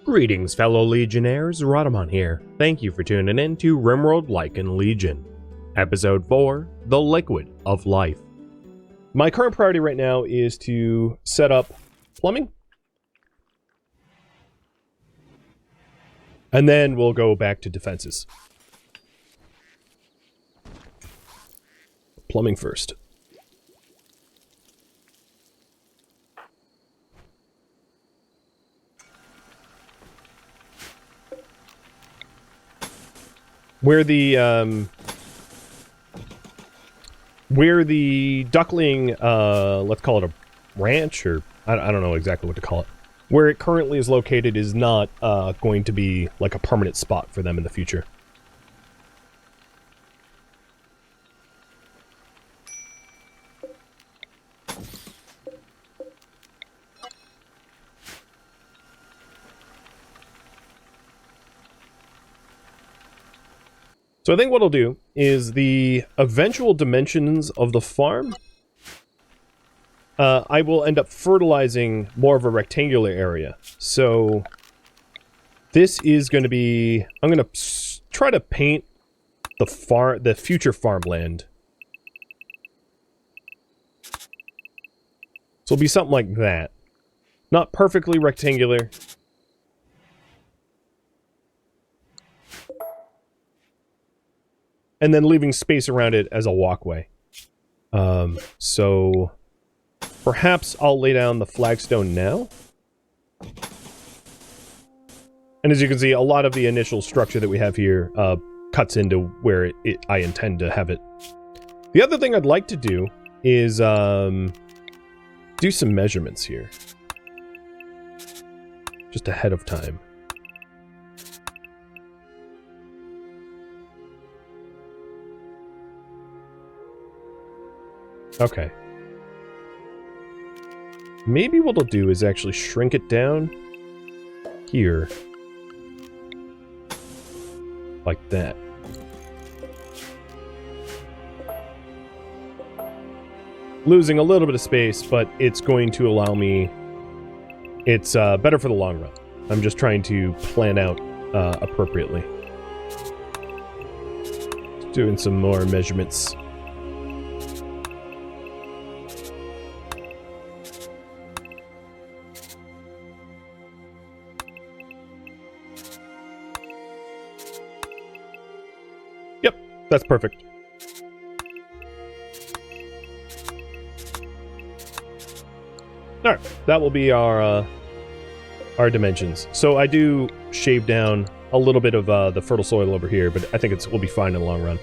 Greetings, fellow Legionnaires, Rhadamant here. Thank you for tuning in to RimWorld Lycan Legion. Episode 4, The Liquid of Life. My current priority right now is to set up plumbing. And then we'll go back to defenses. Plumbing first. Where the duckling, let's call it a ranch, or I don't know exactly what to call it. Where it currently is located is not going to be like a permanent spot for them in the future. So I think what I'll do is the eventual dimensions of the farm, I will end up fertilizing more of a rectangular area. So this is going to be, I'm going to try to paint the future farmland. So it'll be something like that. Not perfectly rectangular. And then leaving space around it as a walkway. So perhaps I'll lay down the flagstone now. And as you can see, a lot of the initial structure that we have here cuts into where I intend to have it. The other thing I'd like to do is do some measurements here. Just ahead of time. Okay. Maybe what I'll do is actually shrink it down here. Like that. Losing a little bit of space, but it's going to allow me... It's better for the long run. I'm just trying to plan out appropriately. Doing some more measurements. That's perfect. Alright, that will be our dimensions. So I do shave down a little bit of the fertile soil over here, but I think we'll be fine in the long run.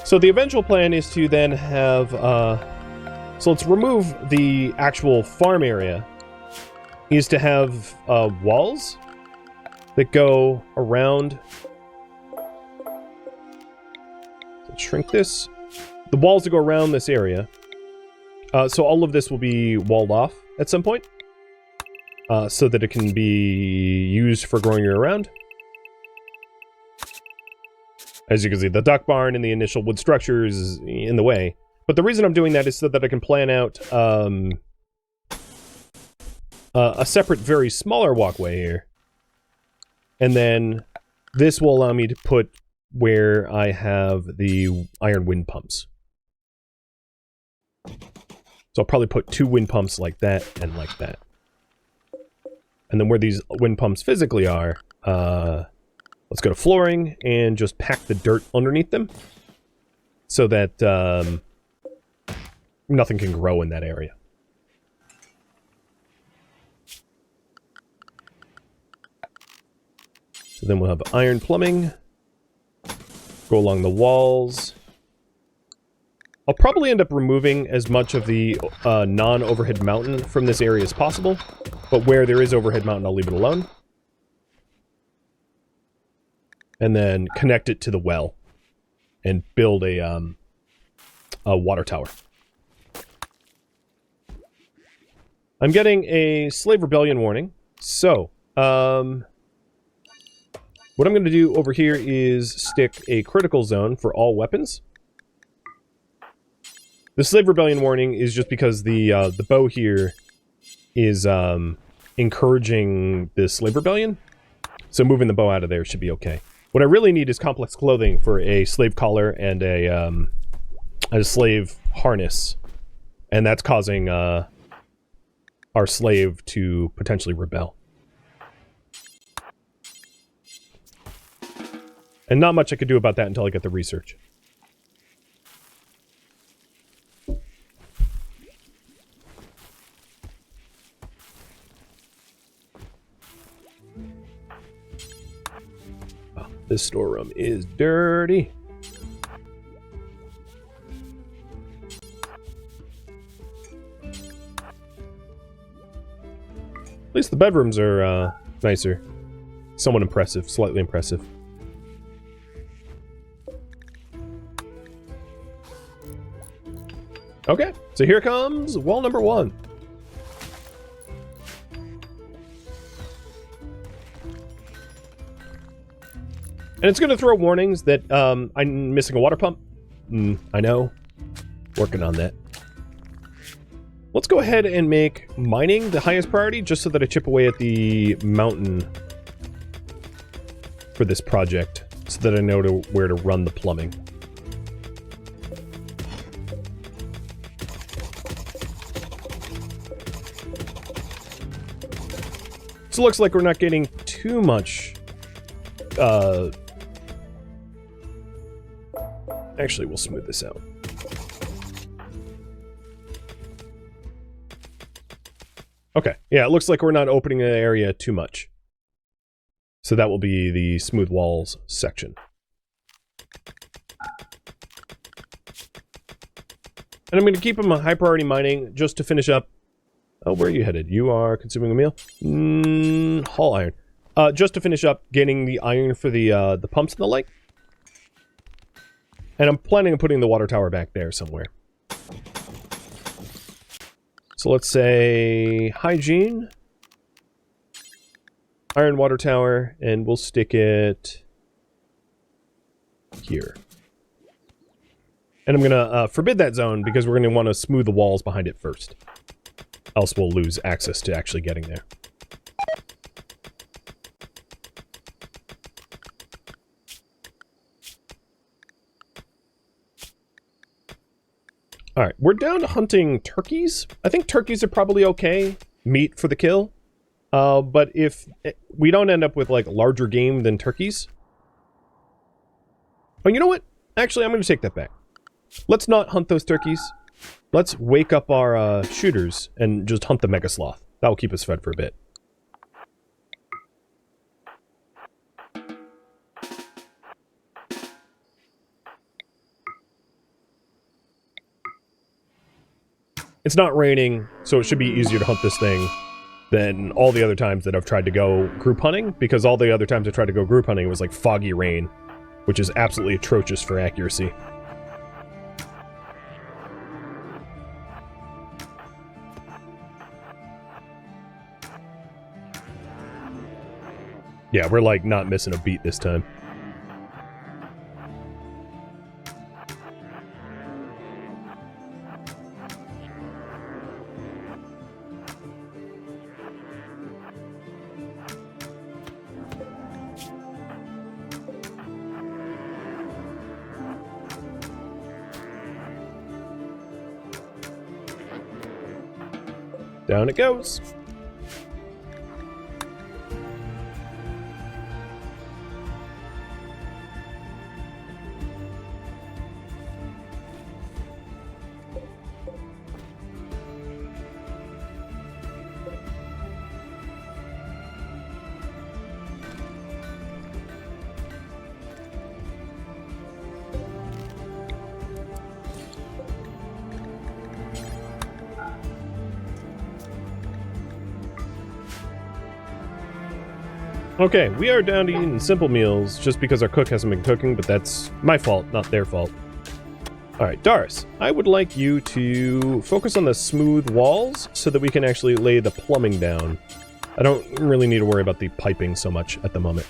So the eventual plan is to then have... So let's remove the actual farm area, is to have walls that go around. Let's shrink this. The walls that go around this area. So all of this will be walled off at some point, so that it can be used for growing year-round. As you can see, the duck barn and the initial wood structure is in the way. But the reason I'm doing that is so that I can plan out a separate, very smaller walkway here. And then this will allow me to put where I have the iron wind pumps. So I'll probably put 2 wind pumps like that and like that. And then where these wind pumps physically are, let's go to flooring and just pack the dirt underneath them. So that... nothing can grow in that area. So then we'll have iron plumbing. Go along the walls. I'll probably end up removing as much of the non-overhead mountain from this area as possible. But where there is overhead mountain, I'll leave it alone. And then connect it to the well. And build a water tower. I'm getting a slave rebellion warning, so, what I'm going to do over here is stick a critical zone for all weapons, The Slave Rebellion warning is just because the bow here is encouraging the Slave Rebellion. So moving the bow out of there should be okay. What I really need is complex clothing for a slave collar and a slave harness. And that's causing our slave to potentially rebel. And not much I could do about that until I get the research. Oh, this storeroom is dirty. At least the bedrooms are nicer. Somewhat impressive, slightly impressive. Okay, so here comes wall number 1. And it's going to throw warnings that I'm missing a water pump. I know. Working on that. Let's go ahead and make mining the highest priority, just so that I chip away at the mountain for this project, so that I know where to run the plumbing. So it looks like we're not getting too much... Actually, we'll smooth this out. Okay, yeah, it looks like we're not opening the area too much. So that will be the smooth walls section. And I'm going to keep them a high priority mining just to finish up. Oh, where are you headed? You are consuming a meal? Hull iron. Just to finish up getting the iron for the pumps and the like. And I'm planning on putting the water tower back there somewhere. So let's say hygiene, iron water tower, and we'll stick it here. And I'm gonna forbid that zone because we're gonna want to smooth the walls behind it first. Else we'll lose access to actually getting there. Alright, we're down to hunting turkeys. I think turkeys are probably okay meat for the kill. But if we don't end up with, like, larger game than turkeys... Oh, you know what? Actually, I'm going to take that back. Let's not hunt those turkeys. Let's wake up our shooters and just hunt the mega sloth. That will keep us fed for a bit. It's not raining, so it should be easier to hunt this thing than all the other times that I've tried to go group hunting, because all the other times I tried to go group hunting, it was like foggy rain, which is absolutely atrocious for accuracy. Yeah, we're like not missing a beat this time. Down it goes. Okay, we are down to eating simple meals just because our cook hasn't been cooking, but that's my fault, not their fault. Alright, Doris, I would like you to focus on the smooth walls so that we can actually lay the plumbing down. I don't really need to worry about the piping so much at the moment.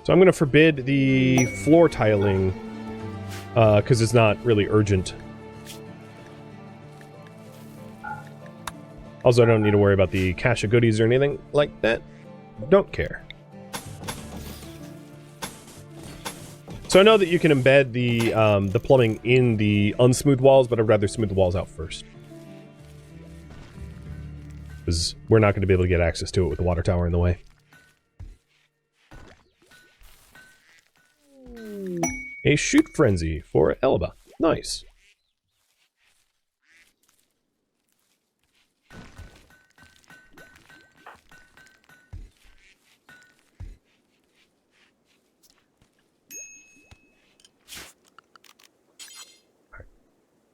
So I'm going to forbid the floor tiling, because it's not really urgent. Also, I don't need to worry about the cache of goodies or anything like that. Don't care. So I know that you can embed the plumbing in the unsmooth walls, but I'd rather smooth the walls out first. Because we're not going to be able to get access to it with the water tower in the way. A shoot frenzy for Elba. Nice.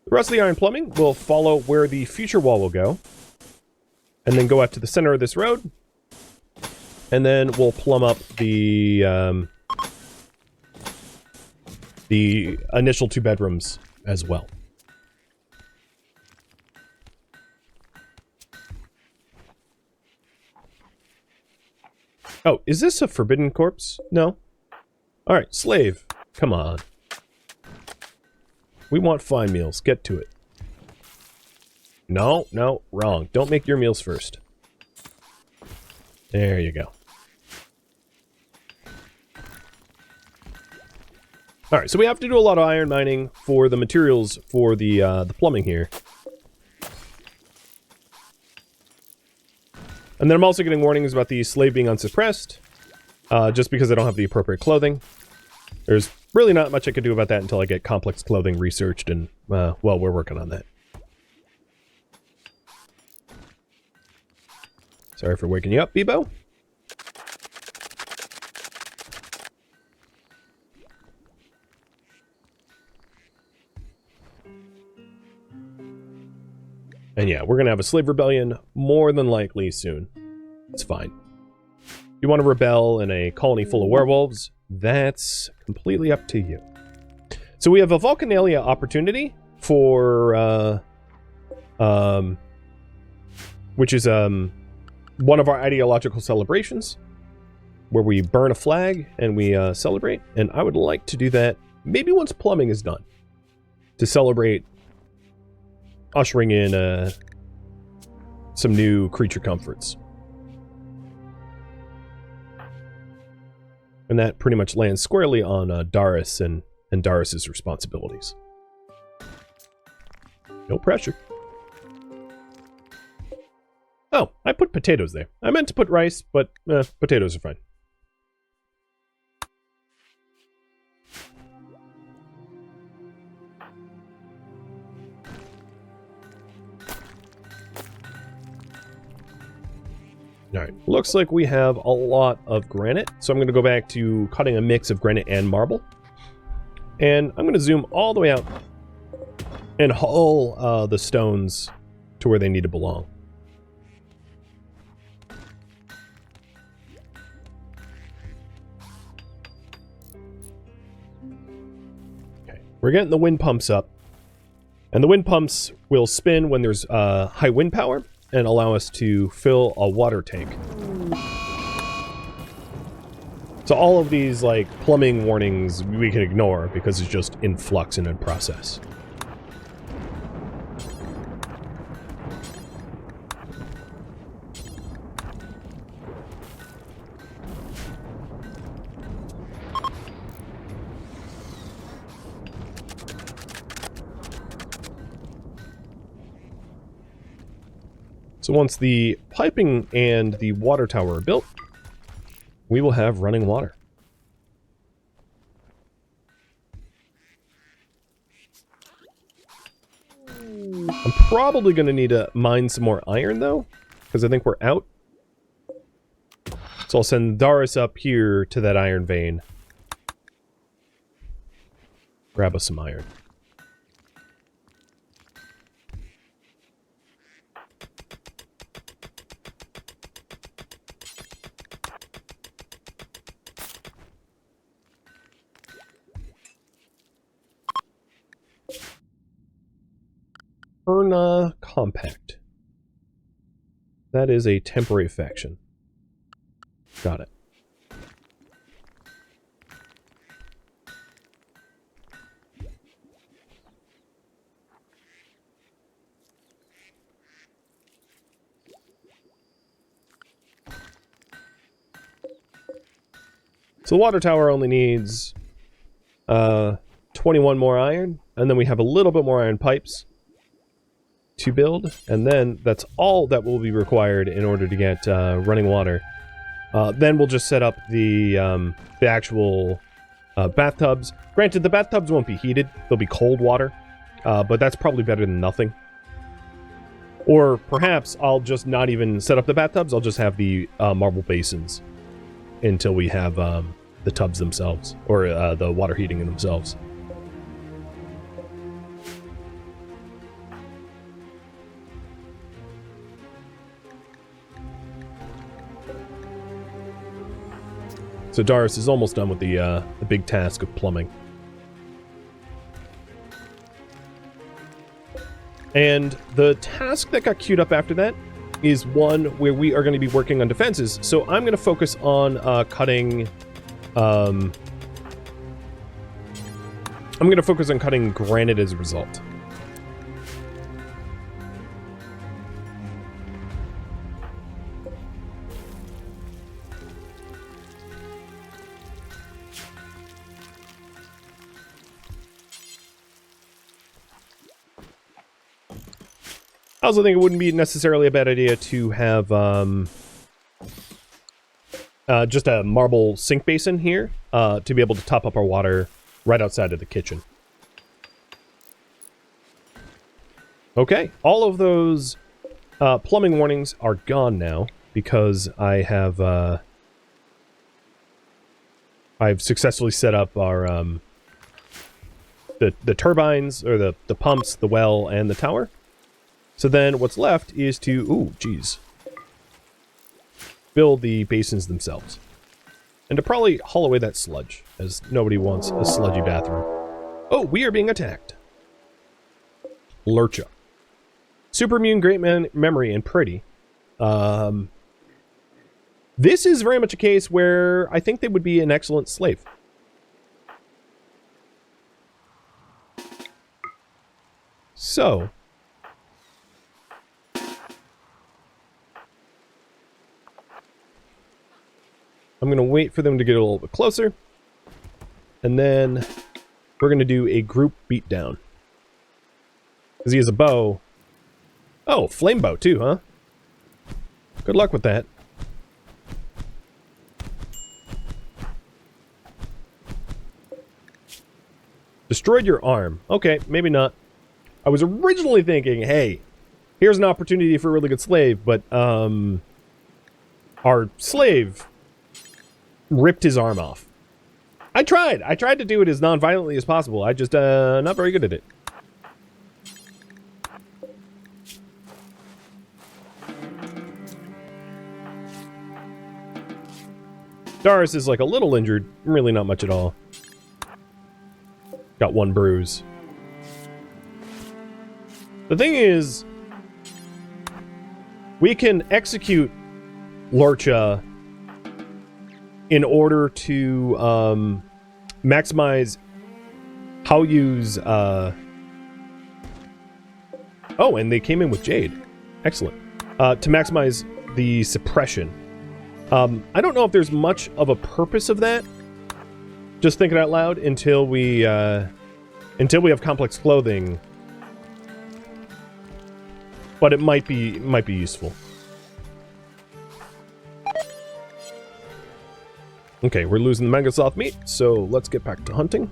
The rest of the iron plumbing will follow where the future wall will go. And then go out to the center of this road. And then we'll plumb up the initial 2 bedrooms as well. Oh, is this a forbidden corpse? No. Alright, slave. Come on. We want fine meals. Get to it. No, no, wrong. Don't make your meals first. There you go. Alright, so we have to do a lot of iron mining for the materials for the plumbing here. And then I'm also getting warnings about the slave being unsuppressed, just because I don't have the appropriate clothing. There's really not much I could do about that until I get complex clothing researched, and, well, we're working on that. Sorry for waking you up, Bebo. And yeah, we're going to have a slave rebellion more than likely soon. It's fine. If you want to rebel in a colony full of werewolves, that's completely up to you. So we have a Vulcanalia opportunity for, which is one of our ideological celebrations, where we burn a flag and we celebrate. And I would like to do that maybe once plumbing is done, to celebrate ushering in some new creature comforts. And that pretty much lands squarely on Darius and Darius's responsibilities. No pressure. Oh, I put potatoes there. I meant to put rice, but potatoes are fine. Alright, looks like we have a lot of granite, so I'm going to go back to cutting a mix of granite and marble. And I'm going to zoom all the way out and haul the stones to where they need to belong. Okay, we're getting the wind pumps up. And the wind pumps will spin when there's high wind power, and allow us to fill a water tank. So all of these, like, plumbing warnings we can ignore because it's just in flux and in process. So once the piping and the water tower are built, we will have running water. I'm probably going to need to mine some more iron, though, because I think we're out. So I'll send Darius up here to that iron vein. Grab us some iron. Erna Compact. That is a temporary faction. Got it. So the water tower only needs 21 more iron, and then we have a little bit more iron pipes to build, and then that's all that will be required in order to get running water. Then we'll just set up the actual bathtubs. Granted, the bathtubs won't be heated, they'll be cold water, but that's probably better than nothing. Or perhaps I'll just not even set up the bathtubs, I'll just have the marble basins until we have the tubs themselves, or the water heating in themselves. So Darius is almost done with the big task of plumbing. And the task that got queued up after that is one where we are going to be working on defenses. So I'm going to focus on cutting... I'm going to focus on cutting granite as a result. I also think it wouldn't be necessarily a bad idea to have just a marble sink basin here to be able to top up our water right outside of the kitchen. Okay, all of those plumbing warnings are gone now because I have I've successfully set up our the turbines, or the pumps, the well, and the tower. So then what's left is to, ooh, geez, build the basins themselves. And to probably haul away that sludge, as nobody wants a sludgy bathroom. Oh, we are being attacked. Lurcha. Super immune, great memory, and pretty. This is very much a case where I think they would be an excellent slave. So... I'm going to wait for them to get a little bit closer, and then we're going to do a group beatdown. Because he has a bow. Oh, flame bow too, huh? Good luck with that. Destroyed your arm. Okay, maybe not. I was originally thinking, hey, here's an opportunity for a really good slave, but, our slave... ripped his arm off. I tried to do it as non-violently as possible. I just, not very good at it. Darius is like a little injured, really not much at all. Got one bruise. The thing is, we can execute Lurcha in order to maximize Haoyu's... Oh, and they came in with Jade. Excellent. To maximize the suppression. I don't know if there's much of a purpose of that. Just thinking out loud until we have complex clothing. But it might be useful. Okay, we're losing the Mangosoth meat, so let's get back to hunting.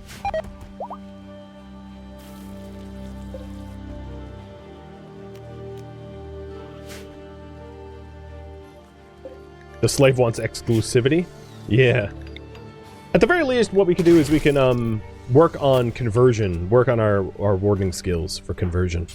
The slave wants exclusivity? Yeah. At the very least, what we can do is we can work on conversion, work on our warding skills for conversion.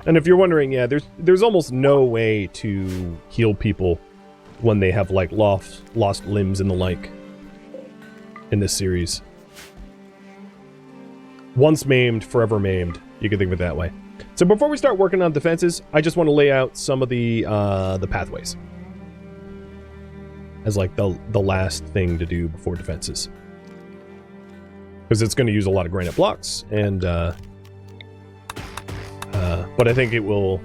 And if you're wondering, yeah, there's almost no way to heal people when they have, like, lost limbs and the like in this series. Once maimed, forever maimed. You can think of it that way. So before we start working on defenses, I just want to lay out some of the pathways as like the last thing to do before defenses, because it's going to use a lot of granite blocks, and but I think it will.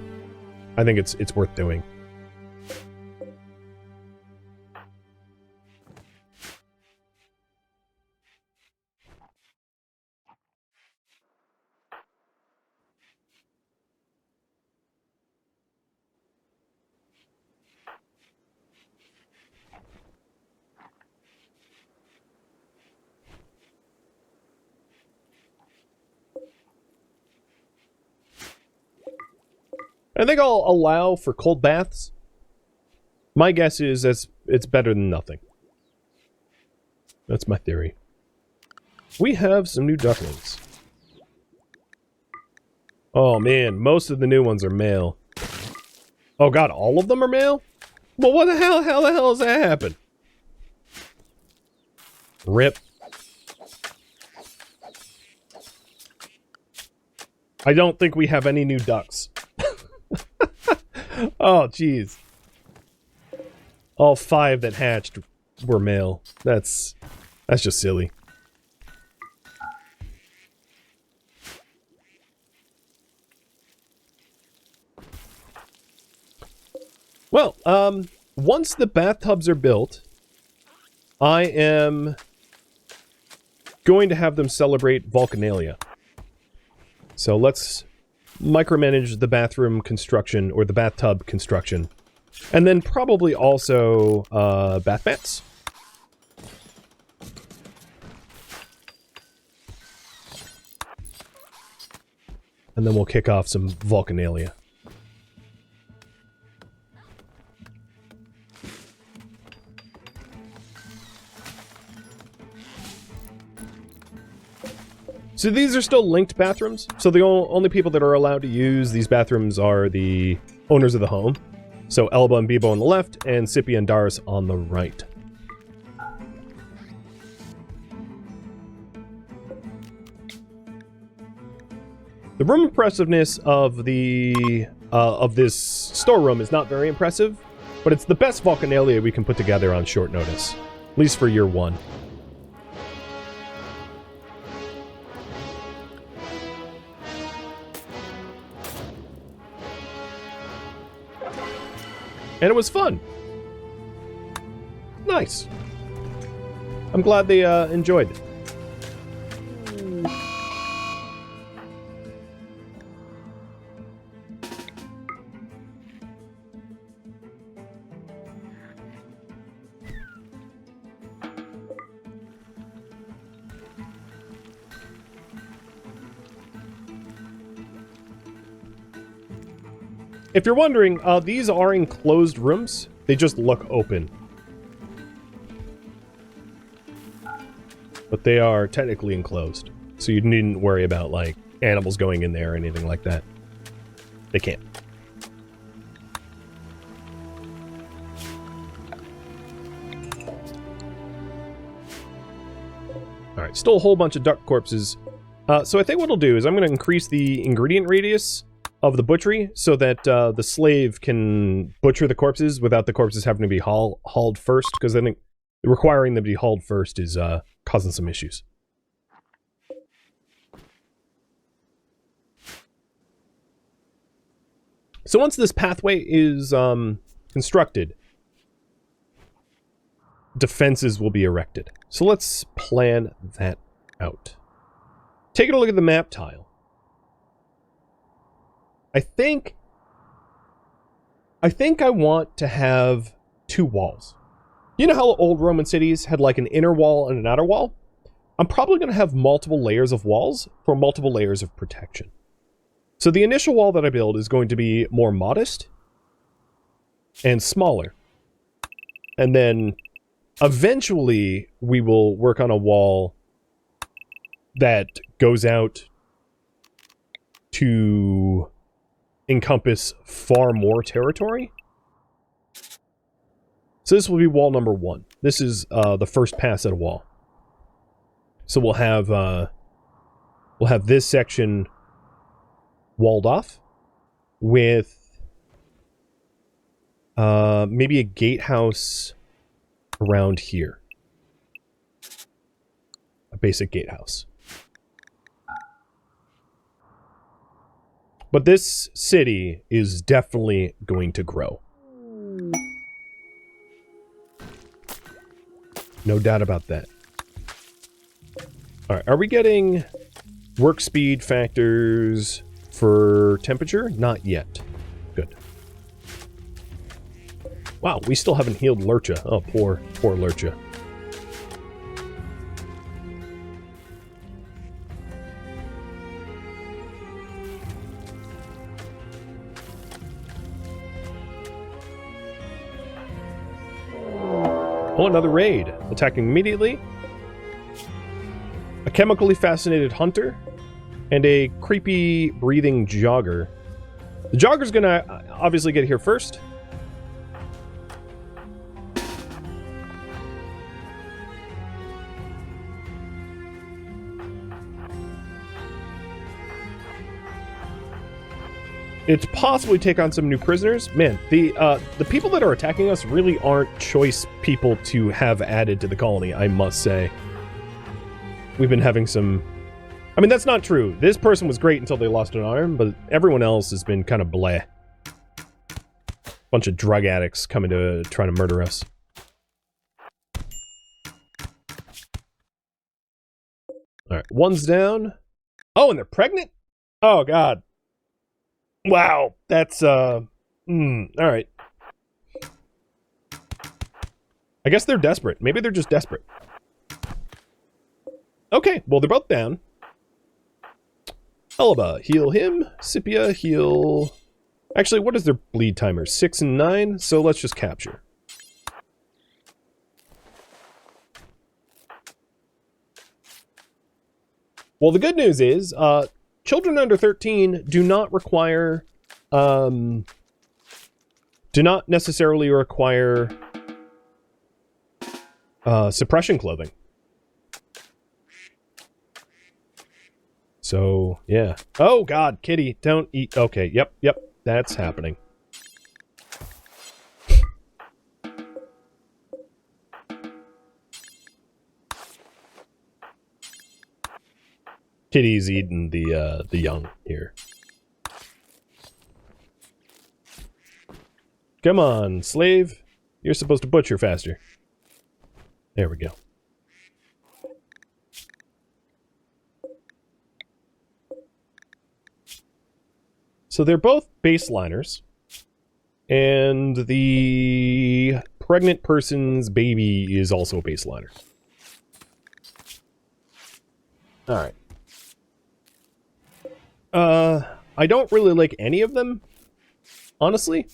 I think it's worth doing. I think I'll allow for cold baths. My guess is it's better than nothing. That's my theory. We have some new ducklings. Oh man, most of the new ones are male. Oh god, all of them are male? Well, what the hell? How the hell does that happen? Rip. I don't think we have any new ducks. Oh, jeez. All 5 that hatched were male. That's just silly. Well, once the bathtubs are built, I am going to have them celebrate Vulcanalia. So let's micromanage the bathroom construction, or the bathtub construction. And then probably also bath mats. And then we'll kick off some Vulcanalia. So these are still linked bathrooms. So the only people that are allowed to use these bathrooms are the owners of the home. So Elba and Bibo on the left, and Scipia and Darius on the right. The room impressiveness of the of this storeroom is not very impressive, but it's the best Vulcanalia we can put together on short notice, at least for year 1. And it was fun. Nice. I'm glad they enjoyed it. If you're wondering, these are enclosed rooms. They just look open. But they are technically enclosed. So you needn't worry about, like, animals going in there or anything like that. They can't. Alright, still a whole bunch of duck corpses. So I think what I'll do is I'm going to increase the ingredient radius of the butchery, so that the slave can butcher the corpses without the corpses having to be hauled first, because I think requiring them to be hauled first is causing some issues. So once this pathway is constructed, defenses will be erected. So let's plan that out. Taking a look at the map tile. I think I want to have 2 walls. You know how old Roman cities had like an inner wall and an outer wall? I'm probably going to have multiple layers of walls for multiple layers of protection. So the initial wall that I build is going to be more modest and smaller. And then eventually we will work on a wall that goes out to encompass far more territory. So this will be wall number 1. This is the first pass at a wall. So we'll have this section walled off, with maybe a gatehouse around here. A basic gatehouse. But this city is definitely going to grow. No doubt about that. Alright, are we getting work speed factors for temperature? Not yet. Good. Wow, we still haven't healed Lurcha. Oh, poor Lurcha. Oh, another raid. Attacking immediately. A chemically fascinated hunter. And a creepy breathing jogger. The jogger's gonna obviously get here first. It's possible we take on some new prisoners. Man, the people that are attacking us really aren't choice people to have added to the colony, I must say. We've been having some... I mean, that's not true. This person was great until they lost an arm, but everyone else has been kind of bleh. Bunch of drug addicts coming to try to murder us. Alright, one's down. Oh, and they're pregnant? Oh, God. Wow, that's, alright. I guess they're desperate. Maybe they're just desperate. Okay, well, they're both down. Elba, heal him. Scipia, heal... Actually, what is their bleed timer? 6 and 9? So let's just capture. Well, the good news is, children under 13 do not require, do not necessarily require, suppression clothing. So, yeah. Oh, God, kitty, don't eat. Okay, yep, that's happening. Kitty's eating the young here. Come on, slave. You're supposed to butcher faster. There we go. So they're both baseliners. And the pregnant person's baby is also a baseliner. Alright. I don't really like any of them, honestly,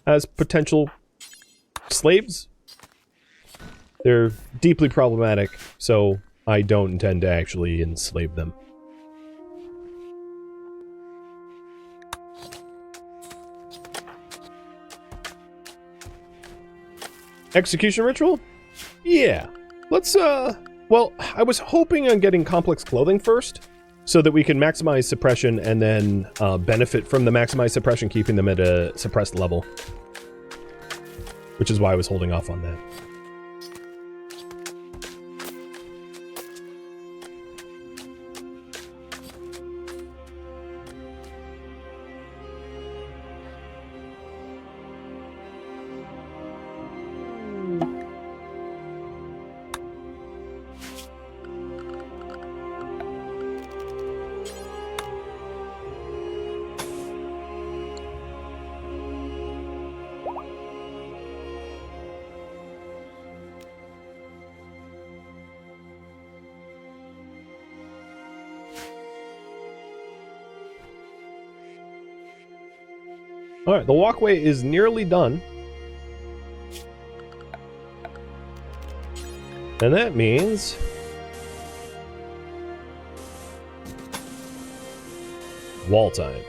as potential slaves. They're deeply problematic, so I don't intend to actually enslave them. Execution ritual? Yeah. Let's, well, I was hoping on getting complex clothing first, so that we can maximize suppression and then benefit from the maximized suppression, keeping them at a suppressed level. Which is why I was holding off on that. Alright, the walkway is nearly done. And that means... wall time.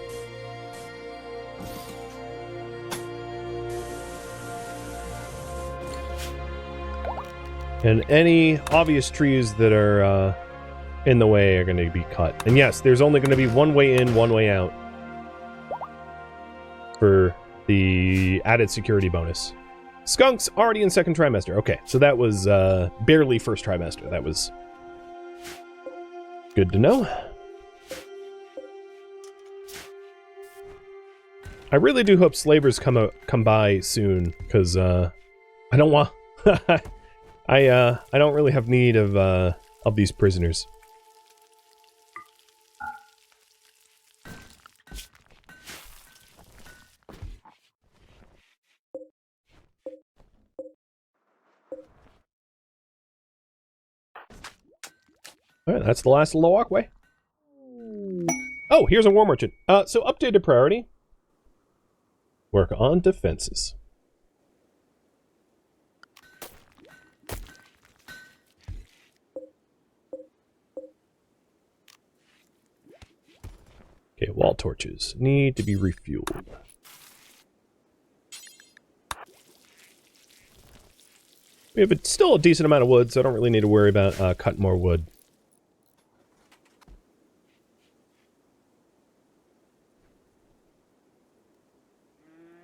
And any obvious trees that are in the way are going to be cut. And yes, there's only going to be one way in, one way out. The added security bonus. Skunks already in second trimester. Okay, so that was barely first trimester. That was good to know. I really do hope slavers come by soon, because I don't want I don't really have need of these prisoners. Alright, that's the last little walkway. Oh, here's a war merchant. So updated priority. Work on defenses. Okay, wall torches need to be refueled. We have still a decent amount of wood, so I don't really need to worry about cutting more wood.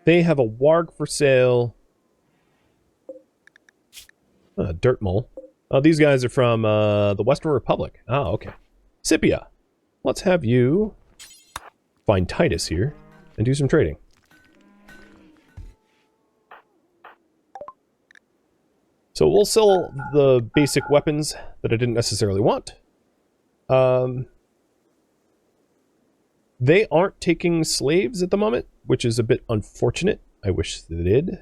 They have a warg for sale. Dirt mole. Oh, these guys are from the Western Republic. Oh, okay. Scipia. Let's have you find Titus here and do some trading. So we'll sell the basic weapons that I didn't necessarily want. They aren't taking slaves at the moment, which is a bit unfortunate. I wish they did.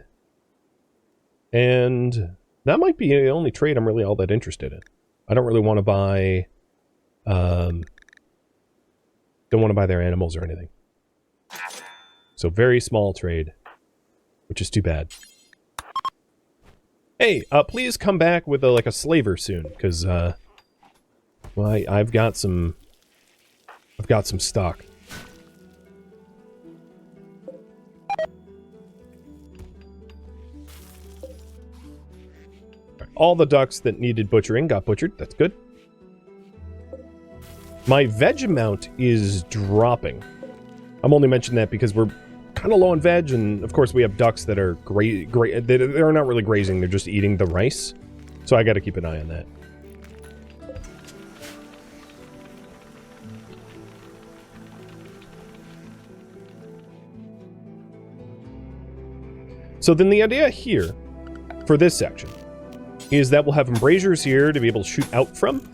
And that might be the only trade I'm really all that interested in. I don't really want to buy... don't want to buy their animals or anything. So very small trade, which is too bad. Hey, please come back with like a slaver soon, because well, I've got some stock. All the ducks that needed butchering got butchered. That's good. My veg amount is dropping. I'm only mentioning that because we're kind of low on veg, and of course we have ducks that are they're not really grazing, they're just eating the rice. So I got to keep an eye on that. So then the idea here for this section is that we'll have embrasures here to be able to shoot out from.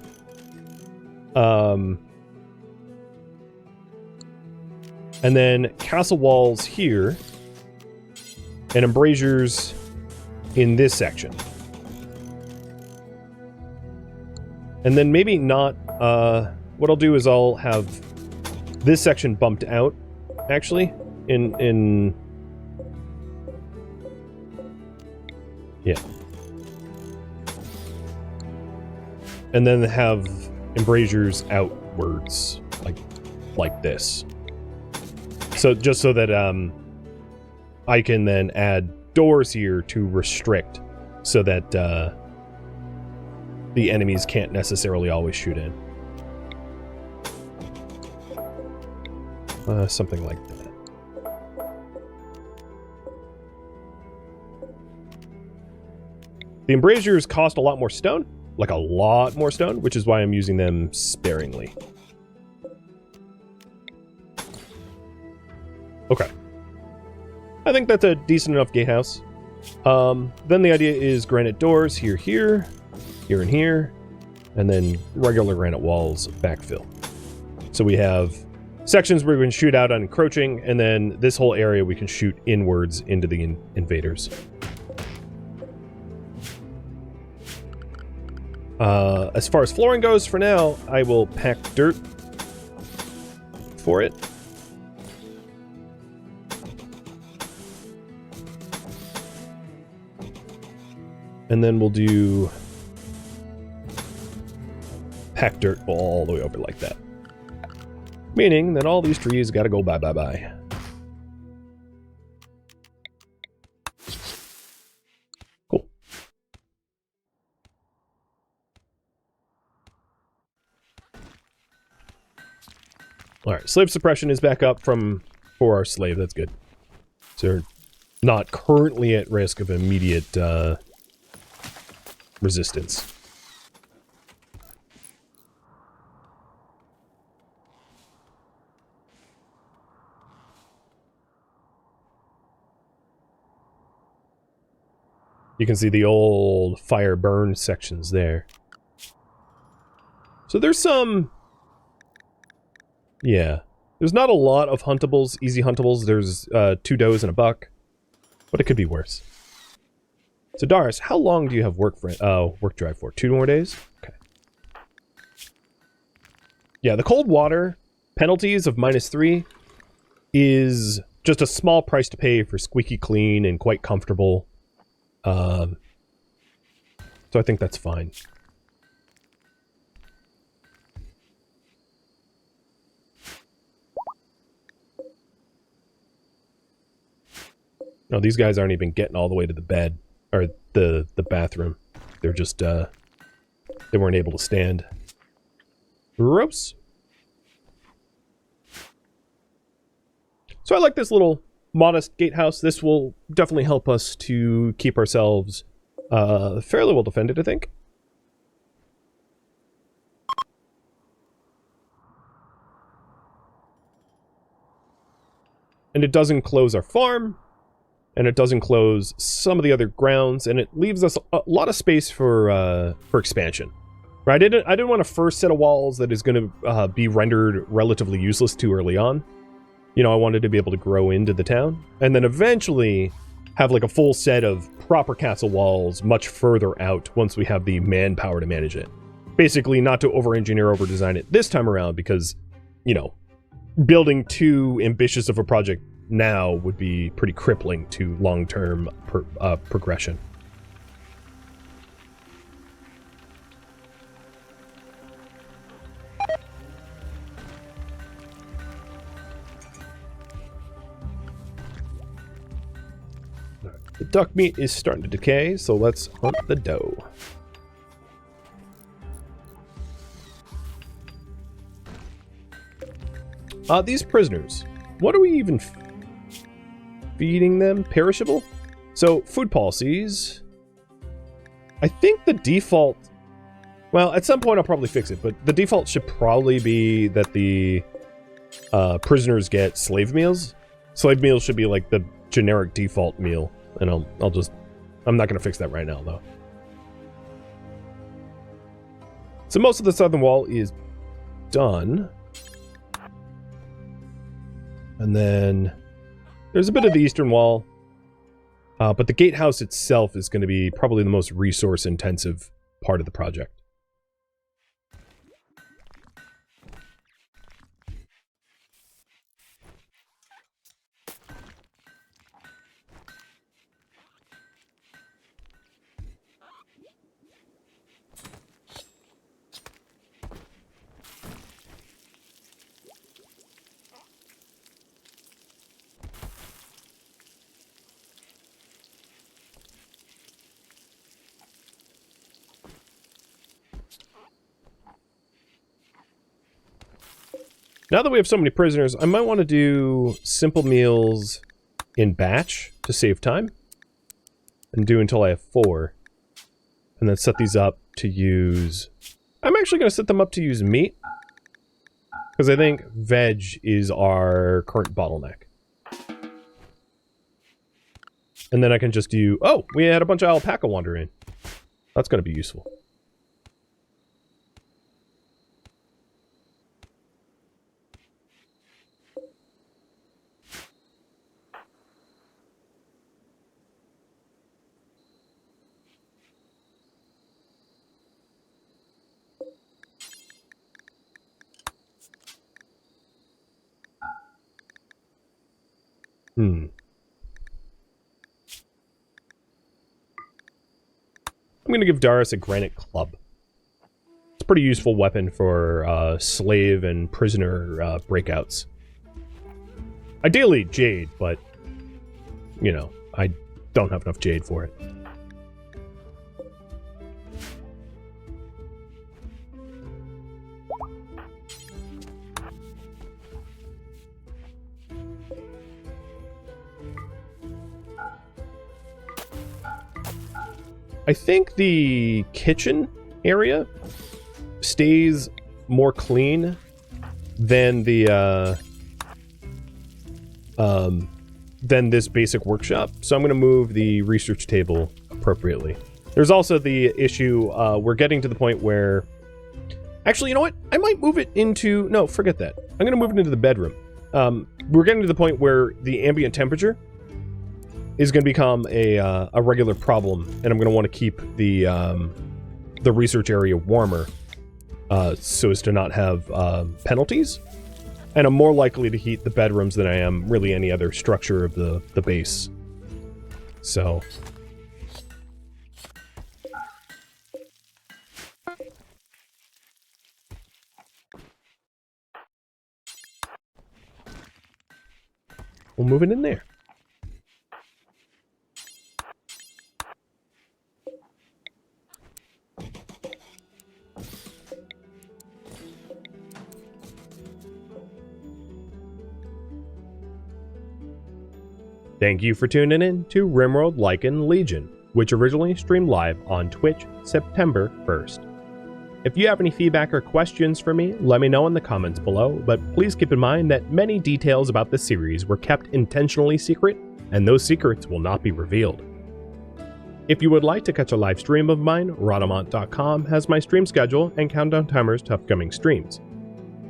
And then castle walls here, and embrasures in this section. And then maybe not, what I'll do is I'll have this section bumped out, actually, yeah. And then have embrasures outwards, like this. So just so that I can then add doors here to restrict, so that the enemies can't necessarily always shoot in. Something like that. The embrasures cost a lot more stone, like a lot more stone, which is why I'm using them sparingly. Okay. I think that's a decent enough gatehouse. Then the idea is granite doors here, here, and here, and then regular granite walls backfill. So we have sections where we can shoot out on encroaching, and then this whole area we can shoot inwards into the invaders. As far as flooring goes, for now, I will pack dirt for it. And then we'll do pack dirt all the way over like that. Meaning that all these trees gotta go bye-bye-bye. Cool. Alright, slave suppression is back up for our slave. That's good. So not currently at risk of immediate resistance. You can see the old fire burn sections there. So there's some... Yeah. There's not a lot of huntables, easy huntables. There's 2 does and a buck. But it could be worse. So Darius, how long do you have work drive for? 2 more days? Okay. Yeah, the cold water penalties of -3 is just a small price to pay for squeaky clean and quite comfortable. So I think that's fine. No, these guys aren't even getting all the way to the bed, or the bathroom. They're just, they weren't able to stand. Gross. So I like this little modest gatehouse. This will definitely help us to keep ourselves fairly well defended, I think. And it does enclose our farm, and it does enclose some of the other grounds, and it leaves us a lot of space for expansion. Right? I didn't want a first set of walls that is going to be rendered relatively useless too early on. You know, I wanted to be able to grow into the town, and then eventually have like a full set of proper castle walls much further out once we have the manpower to manage it. Basically, not to over-engineer, over-design it this time around, because, you know, building too ambitious of a project now would be pretty crippling to long-term progression. The duck meat is starting to decay, so let's hunt the doe. These prisoners, what are we even feeding them? Perishable? So, food policies. I think the default... Well, at some point I'll probably fix it, but the default should probably be that the prisoners get slave meals. Slave meals should be like the generic default meal. And I'll just... I'm not going to fix that right now, though. So most of the southern wall is done. And then there's a bit of the eastern wall. But the gatehouse itself is going to be probably the most resource-intensive part of the project. Now that we have so many prisoners, I might want to do simple meals in batch to save time. And do until I have 4. And then set these up to use... I'm actually going to set them up to use meat. Because I think veg is our current bottleneck. And then I can just do... Oh, we had a bunch of alpaca wander in. That's going to be useful. I'm going to give Darius a granite club. It's a pretty useful weapon for slave and prisoner breakouts. Ideally jade, but, you know, I don't have enough jade for it. I think the kitchen area stays more clean than the than this basic workshop. So I'm going to move the research table appropriately. There's also the issue, we're getting to the point where... Actually, you know what? I might move it into... No, forget that. I'm going to move it into the bedroom. We're getting to the point where the ambient temperature is going to become a regular problem, and I'm going to want to keep the research area warmer so as to not have penalties. And I'm more likely to heat the bedrooms than I am really any other structure of the base. So... we'll move it in there. Thank you for tuning in to RimWorld Lycan Legion, which originally streamed live on Twitch September 1st. If you have any feedback or questions for me, let me know in the comments below, but please keep in mind that many details about the series were kept intentionally secret, and those secrets will not be revealed. If you would like to catch a live stream of mine, Rhadamant.com has my stream schedule and countdown timers to upcoming streams.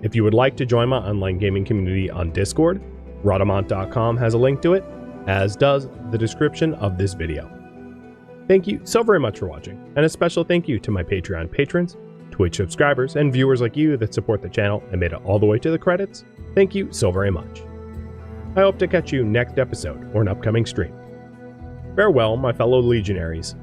If you would like to join my online gaming community on Discord, Rhadamant.com has a link to it, as does the description of this video. Thank you so very much for watching, and a special thank you to my Patreon patrons, Twitch subscribers, and viewers like you that support the channel and made it all the way to the credits. Thank you so very much. I hope to catch you next episode or an upcoming stream. Farewell, my fellow legionaries.